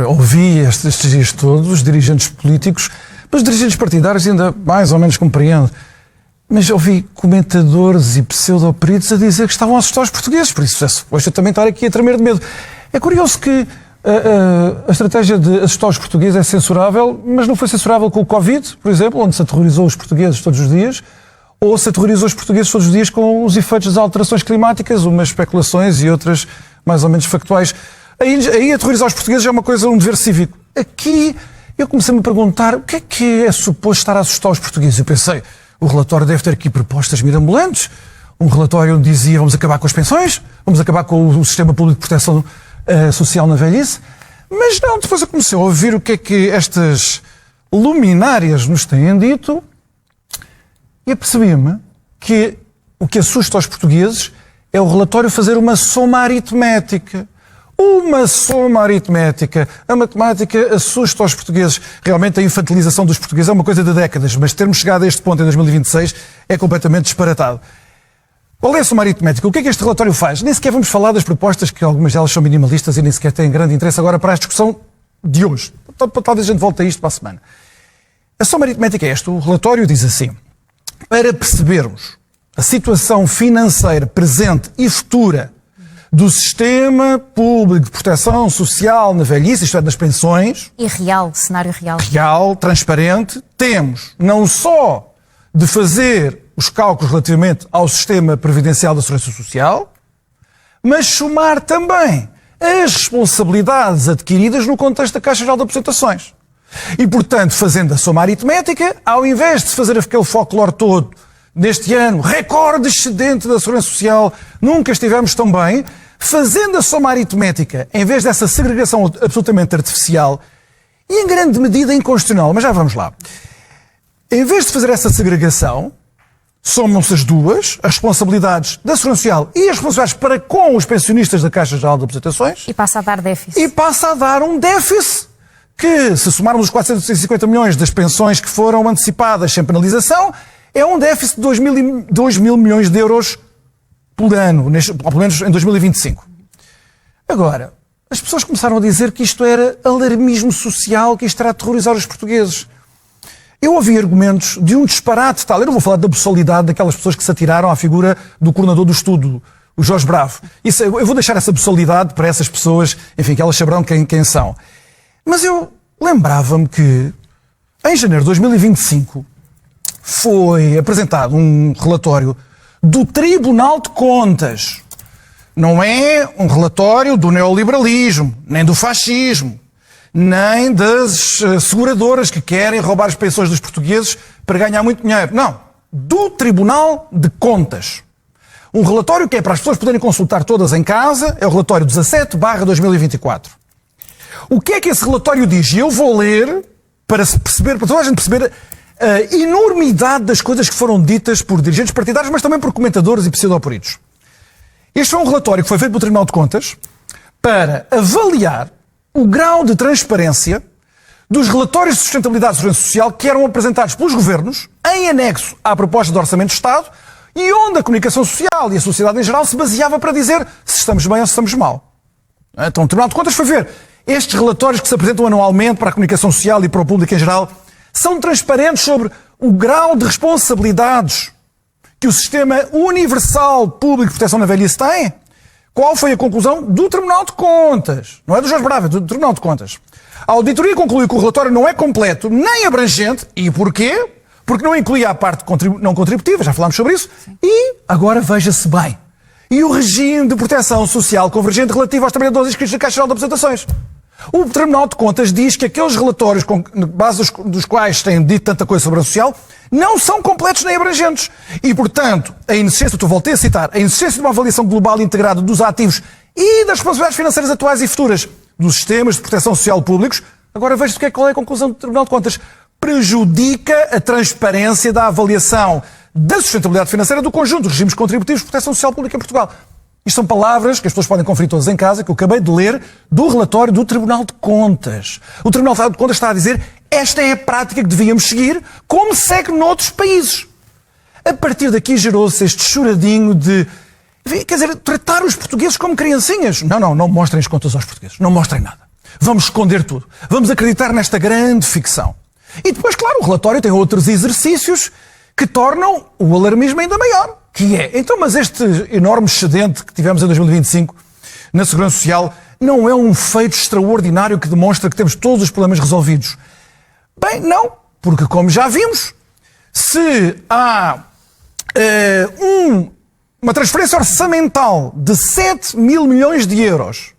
Ouvi estes dias todos os dirigentes políticos, mas os dirigentes partidários ainda mais ou menos compreendo. Mas ouvi comentadores e pseudoperitos a dizer que estavam a assustar os portugueses, por isso é suposto eu também estar aqui a tremer de medo. É curioso que a estratégia de assustar os portugueses é censurável, mas não foi censurável com o Covid, por exemplo, onde se aterrorizou os portugueses todos os dias, ou se aterrorizou os portugueses todos os dias com os efeitos das alterações climáticas, umas especulações e outras mais ou menos factuais. Aí aterrorizar os portugueses é uma coisa, um dever cívico. Aqui eu comecei-me a perguntar o que é suposto estar a assustar os portugueses. Eu pensei, o relatório deve ter aqui propostas mirabolantes. Um relatório onde dizia vamos acabar com as pensões, vamos acabar com o sistema público de proteção social na velhice. Mas não, depois eu comecei a ouvir o que é que estas luminárias nos têm dito e apercebi-me que o que assusta os portugueses é o relatório fazer uma soma aritmética. Uma soma aritmética. A matemática assusta os portugueses. Realmente a infantilização dos portugueses é uma coisa de décadas, mas termos chegado a este ponto em 2026 é completamente disparatado. Qual é a soma aritmética? O que é que este relatório faz? Nem sequer vamos falar das propostas, que algumas delas são minimalistas e nem sequer têm grande interesse agora para a discussão de hoje. Talvez a gente volte a isto para a semana. A soma aritmética é esta. O relatório diz assim: para percebermos a situação financeira presente e futura do sistema público de proteção social na velhice, isto é, das pensões... E real, cenário real. Real, transparente. Temos não só de fazer os cálculos relativamente ao sistema previdencial da Segurança Social, mas somar também as responsabilidades adquiridas no contexto da Caixa Geral de Aposentações. E, portanto, fazendo a soma aritmética, ao invés de se fazer aquele folclore todo, neste ano, recorde excedente da Segurança Social, nunca estivemos tão bem, fazendo a soma aritmética, em vez dessa segregação absolutamente artificial e em grande medida inconstitucional, mas já vamos lá. Em vez de fazer essa segregação, somam-se as duas, as responsabilidades da Segurança Social e as responsabilidades para com os pensionistas da Caixa Geral de Aposentações. E passa a dar déficit. E passa a dar um déficit que, se somarmos os 450 milhões das pensões que foram antecipadas sem penalização, é um déficit de 2 mil milhões de euros por ano, pelo menos em 2025. Agora, as pessoas começaram a dizer que isto era alarmismo social, que isto era aterrorizar os portugueses. Eu ouvi argumentos de um disparate tal. Eu não vou falar da absurdidade daquelas pessoas que se atiraram à figura do coordenador do estudo, o Jorge Bravo. Eu vou deixar essa absurdidade para essas pessoas, enfim, que elas saberão quem são. Mas eu lembrava-me que, em janeiro de 2025, foi apresentado um relatório do Tribunal de Contas. Não é um relatório do neoliberalismo, nem do fascismo, nem das seguradoras que querem roubar as pensões dos portugueses para ganhar muito dinheiro. Não. Do Tribunal de Contas. Um relatório que é para as pessoas poderem consultar todas em casa, é o relatório 17/2024. O que é que esse relatório diz? E eu vou ler para perceber, para toda a gente perceber a enormidade das coisas que foram ditas por dirigentes partidários, mas também por comentadores e pseudoperitos. Este foi um relatório que foi feito pelo Tribunal de Contas para avaliar o grau de transparência dos relatórios de sustentabilidade da Segurança Social que eram apresentados pelos governos em anexo à proposta de Orçamento de Estado e onde a comunicação social e a sociedade em geral se baseava para dizer se estamos bem ou se estamos mal. Então o Tribunal de Contas foi ver estes relatórios que se apresentam anualmente para a comunicação social e para o público em geral são transparentes sobre o grau de responsabilidades que o sistema universal público de proteção na velhice tem. Qual foi a conclusão do Tribunal de Contas? Não é do Jorge Bravo, é do Tribunal de Contas. A auditoria concluiu que o relatório não é completo nem abrangente. E porquê? Porque não incluía a parte não contributiva, já falámos sobre isso. Sim. E agora veja-se bem. E o regime de proteção social convergente relativo aos trabalhadores inscritos na Caixa Geral de Aposentações. O Tribunal de Contas diz que aqueles relatórios, na base dos quais têm dito tanta coisa sobre a social, não são completos nem abrangentes. E, portanto, a inexistência, tu voltei a citar, a inexistência de uma avaliação global e integrada dos ativos e das responsabilidades financeiras atuais e futuras dos sistemas de proteção social públicos, agora veja qual é a conclusão do Tribunal de Contas. Prejudica a transparência da avaliação da sustentabilidade financeira do conjunto dos regimes contributivos de proteção social pública em Portugal. Isto são palavras que as pessoas podem conferir todas em casa, que eu acabei de ler do relatório do Tribunal de Contas. O Tribunal de Contas está a dizer esta é a prática que devíamos seguir, como segue noutros países. A partir daqui gerou-se este choradinho de, quer dizer, tratar os portugueses como criancinhas. Não mostrem as contas aos portugueses. Não mostrem nada. Vamos esconder tudo. Vamos acreditar nesta grande ficção. E depois, claro, o relatório tem outros exercícios que tornam o alarmismo ainda maior. Que é, então, mas este enorme excedente que tivemos em 2025 na Segurança Social não é um feito extraordinário que demonstra que temos todos os problemas resolvidos? Bem, não. Porque, como já vimos, se há uma transferência orçamental de 7 mil milhões de euros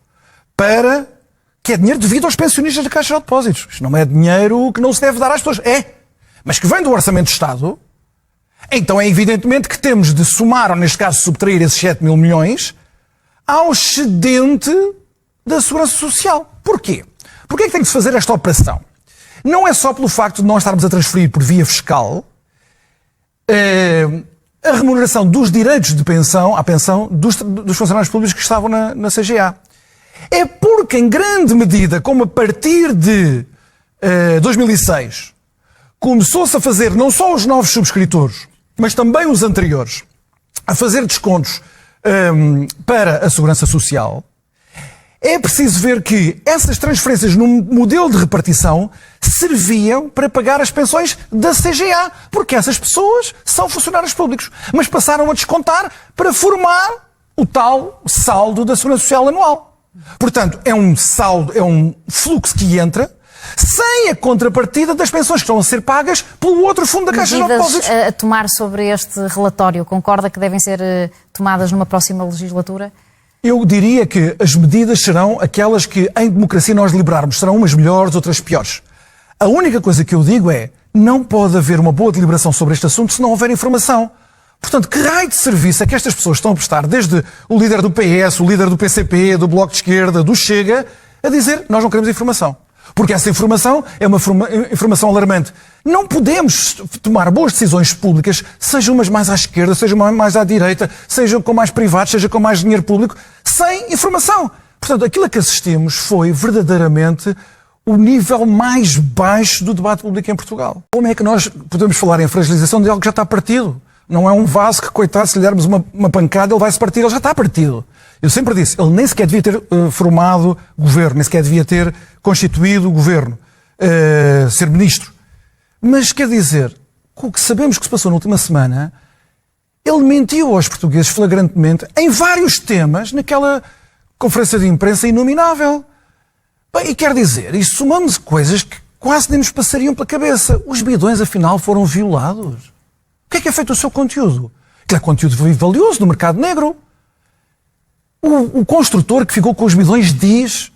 que é dinheiro devido aos pensionistas da Caixa de Depósitos. Isto não é dinheiro que não se deve dar às pessoas. É. Mas que vem do Orçamento de Estado, então é evidentemente que temos de somar, ou neste caso subtrair esses 7 mil milhões, ao excedente da Segurança Social. Porquê? Porquê é que tem que se fazer esta operação? Não é só pelo facto de nós estarmos a transferir por via fiscal a remuneração dos direitos de pensão, à pensão dos funcionários públicos que estavam na CGA. É porque, em grande medida, como a partir de 2006 começou-se a fazer, não só os novos subscritores, mas também os anteriores, a fazer descontos para a Segurança Social, é preciso ver que essas transferências num modelo de repartição serviam para pagar as pensões da CGA, porque essas pessoas são funcionários públicos, mas passaram a descontar para formar o tal saldo da Segurança Social anual. Portanto, é um saldo, é um fluxo que entra sem a contrapartida das pensões que estão a ser pagas pelo outro fundo da Caixa de Depósitos. A tomar sobre este relatório, concorda que devem ser tomadas numa próxima legislatura? Eu diria que as medidas serão aquelas que em democracia nós deliberarmos. Serão umas melhores, outras piores. A única coisa que eu digo é, não pode haver uma boa deliberação sobre este assunto se não houver informação. Portanto, que raio de serviço é que estas pessoas estão a prestar, desde o líder do PS, o líder do PCP, do Bloco de Esquerda, do Chega, a dizer, nós não queremos informação. Porque essa informação é uma informação alarmante. Não podemos tomar boas decisões públicas, sejam umas mais à esquerda, sejam mais à direita, sejam com mais privados, seja com mais dinheiro público, sem informação. Portanto, aquilo a que assistimos foi verdadeiramente o nível mais baixo do debate público em Portugal. Como é que nós podemos falar em fragilização de algo que já está partido? Não é um vaso que, coitado, se lhe dermos uma pancada, ele vai-se partir, ele já está partido. Eu sempre disse, ele nem sequer devia ter formado governo, nem sequer devia ter constituído governo, ser ministro. Mas quer dizer, com o que sabemos que se passou na última semana, ele mentiu aos portugueses flagrantemente em vários temas, naquela conferência de imprensa inominável. Bem, e quer dizer, e somamos coisas que quase nem nos passariam pela cabeça. Os bidões, afinal, foram violados. O que é feito o seu conteúdo? Aquilo é conteúdo valioso no mercado negro. O construtor que ficou com os bidões diz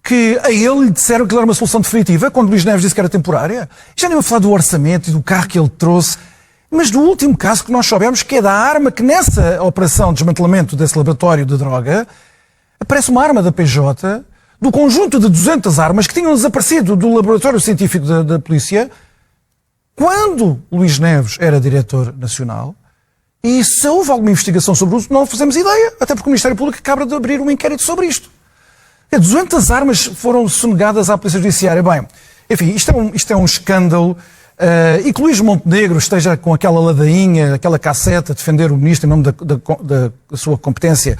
que a ele lhe disseram que ele era uma solução definitiva, quando Luís Neves disse que era temporária. Já nem vou falar do orçamento e do carro que ele trouxe, mas do último caso que nós soubemos, que é da arma que nessa operação de desmantelamento desse laboratório de droga, aparece uma arma da PJ, do conjunto de 200 armas que tinham desaparecido do laboratório científico da polícia, quando Luís Neves era diretor nacional. E se houve alguma investigação sobre o uso, não fazemos ideia, até porque o Ministério Público acaba de abrir um inquérito sobre isto. 200 armas foram sonegadas à Polícia Judiciária. Bem, enfim, isto é um escândalo. E que Luís Montenegro esteja com aquela ladainha, aquela cassete a defender o Ministro em nome da sua competência.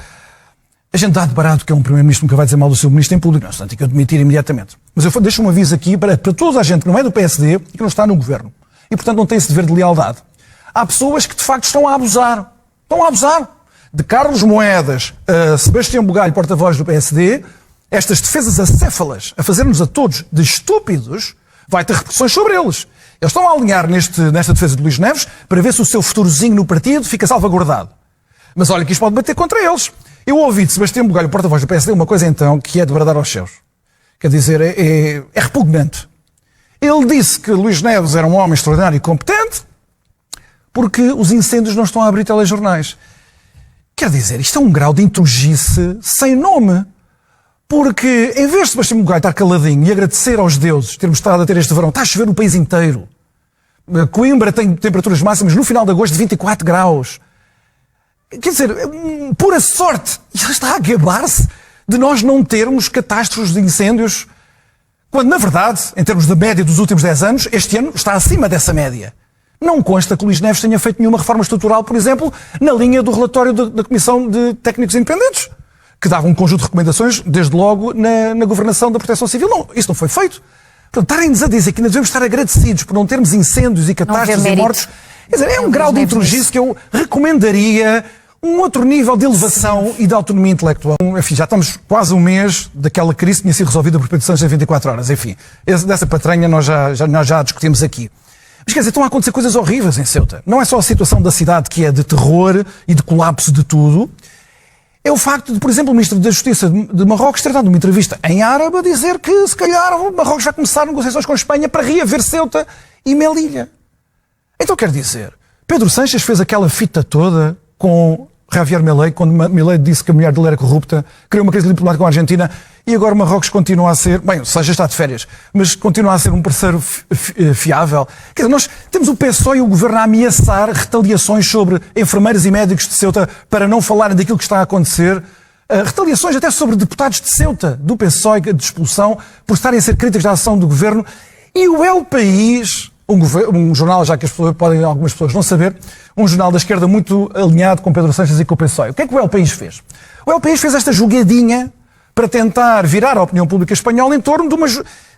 A gente dá de barato que é um Primeiro-Ministro nunca vai dizer mal do seu Ministro em público. Não, tem que admitir imediatamente. Mas eu deixo um aviso aqui para toda a gente que não é do PSD e que não está no Governo. E, portanto, não tem esse dever de lealdade. Há pessoas que, de facto, estão a abusar. Estão a abusar. De Carlos Moedas a Sebastião Bugalho, porta-voz do PSD, estas defesas acéfalas a fazer-nos a todos de estúpidos, vai ter repercussões sobre eles. Eles estão a alinhar nesta defesa de Luís Neves para ver se o seu futurozinho no partido fica salvaguardado. Mas olha que isto pode bater contra eles. Eu ouvi de Sebastião Bugalho, porta-voz do PSD, uma coisa então que é de bradar aos céus. Quer dizer, é repugnante. Ele disse que Luís Neves era um homem extraordinário e competente porque os incêndios não estão a abrir telejornais. Quer dizer, isto é um grau de intugice sem nome. Porque, em vez de Sebastião Bugalho estar caladinho e agradecer aos deuses termos estado a ter este verão, está a chover no país inteiro. Coimbra tem temperaturas máximas no final de agosto de 24 graus. Quer dizer, pura sorte. E ele está a gabar-se de nós não termos catástrofes de incêndios, quando, na verdade, em termos da média dos últimos 10 anos, este ano está acima dessa média. Não consta que Luís Neves tenha feito nenhuma reforma estrutural, por exemplo, na linha do relatório da Comissão de Técnicos Independentes. que dava um conjunto de recomendações, desde logo, na governação da Proteção Civil. Não, isso não foi feito. Portanto, estarem-nos a dizer que ainda devemos estar agradecidos por não termos incêndios e catástrofes e mortes, quer dizer, é um grau de introjice que eu recomendaria um outro nível de elevação e de autonomia intelectual. Enfim, já estamos quase um mês daquela crise que tinha sido resolvida por Pedro Sánchez em 24 horas. Enfim, dessa patranha nós já discutimos aqui. Mas quer dizer, estão a acontecer coisas horríveis em Ceuta. Não é só a situação da cidade que é de terror e de colapso de tudo. É o facto de, por exemplo, o Ministro da Justiça de Marrocos ter dado uma entrevista em árabe a dizer que, se calhar, Marrocos vai começar negociações com a Espanha para reaver Ceuta e Melilla. Então, quer dizer, Pedro Sánchez fez aquela fita toda com Javier Milei, quando Milei disse que a mulher dele era corrupta, criou uma crise diplomática com a Argentina, e agora Marrocos continua a ser, bem, Sánchez está de férias, mas continua a ser um parceiro fiável. Quer dizer, nós temos o PSOE e o Governo a ameaçar retaliações sobre enfermeiros e médicos de Ceuta para não falarem daquilo que está a acontecer. Retaliações até sobre deputados de Ceuta, do PSOE, de expulsão, por estarem a ser críticos da ação do Governo. E o El País, um jornal, já que algumas pessoas não saber, um jornal da esquerda muito alinhado com Pedro Sánchez e com o PSOE. O que é que o El País fez? O El País fez esta jogadinha para tentar virar a opinião pública espanhola em torno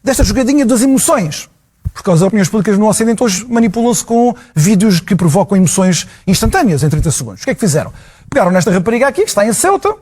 desta jogadinha das emoções. Porque as opiniões públicas no Ocidente hoje manipulam-se com vídeos que provocam emoções instantâneas em 30 segundos. O que é que fizeram? Pegaram nesta rapariga aqui, que está em Ceuta,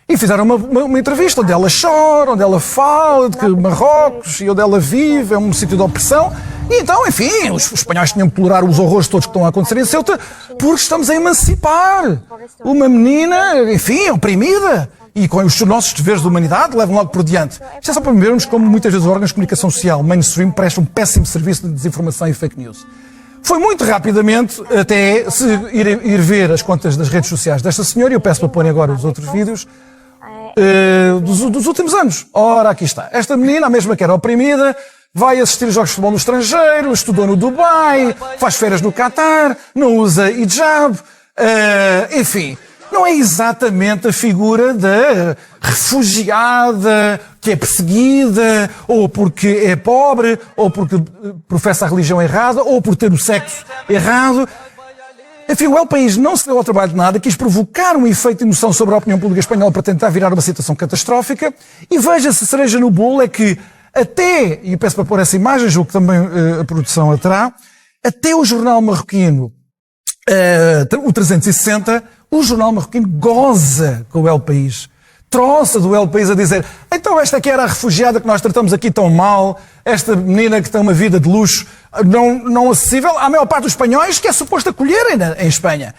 e fizeram uma entrevista onde ela chora, onde ela fala de que Marrocos e onde ela vive é um sítio de opressão. E então, enfim, os espanhóis tinham que tolerar os horrores todos que estão a acontecer em Ceuta porque estamos a emancipar uma menina, enfim, oprimida. E com os nossos deveres de humanidade levam logo por diante. Isto é só para vermos como muitas vezes os órgãos de comunicação social mainstream prestam um péssimo serviço de desinformação e fake news. Foi muito rapidamente, até se ir ver as contas das redes sociais desta senhora, e eu peço para pôr agora os outros vídeos, dos últimos anos. Ora, aqui está. Esta menina, a mesma que era oprimida, vai assistir jogos de futebol no estrangeiro, estudou no Dubai, faz férias no Qatar, não usa hijab, enfim. Não é exatamente a figura da refugiada que é perseguida, ou porque é pobre, ou porque professa a religião errada, ou por ter o sexo errado. Enfim, o El País não se deu ao trabalho de nada, quis provocar um efeito de emoção sobre a opinião pública espanhola para tentar virar uma situação catastrófica. E veja-se, cereja no bolo é que até, e eu peço para pôr essa imagem, julgo que também a produção a terá, até o jornal marroquino, o 360, o jornal marroquino goza com o El País. Troça do El País a dizer, então esta que era a refugiada que nós tratamos aqui tão mal, esta menina que tem uma vida de luxo não acessível à maior parte dos espanhóis que é suposto acolherem em Espanha.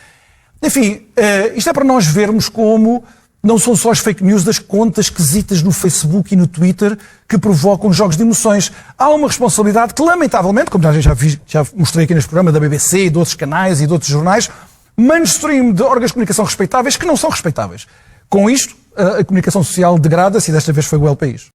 Enfim, isto é para nós vermos como não são só as fake news das contas esquisitas no Facebook e no Twitter que provocam jogos de emoções. Há uma responsabilidade que, lamentavelmente, como já mostrei aqui neste programa da BBC e de outros canais e de outros jornais, mainstream de órgãos de comunicação respeitáveis que não são respeitáveis. Com isto, a comunicação social degrada-se e desta vez foi o El País.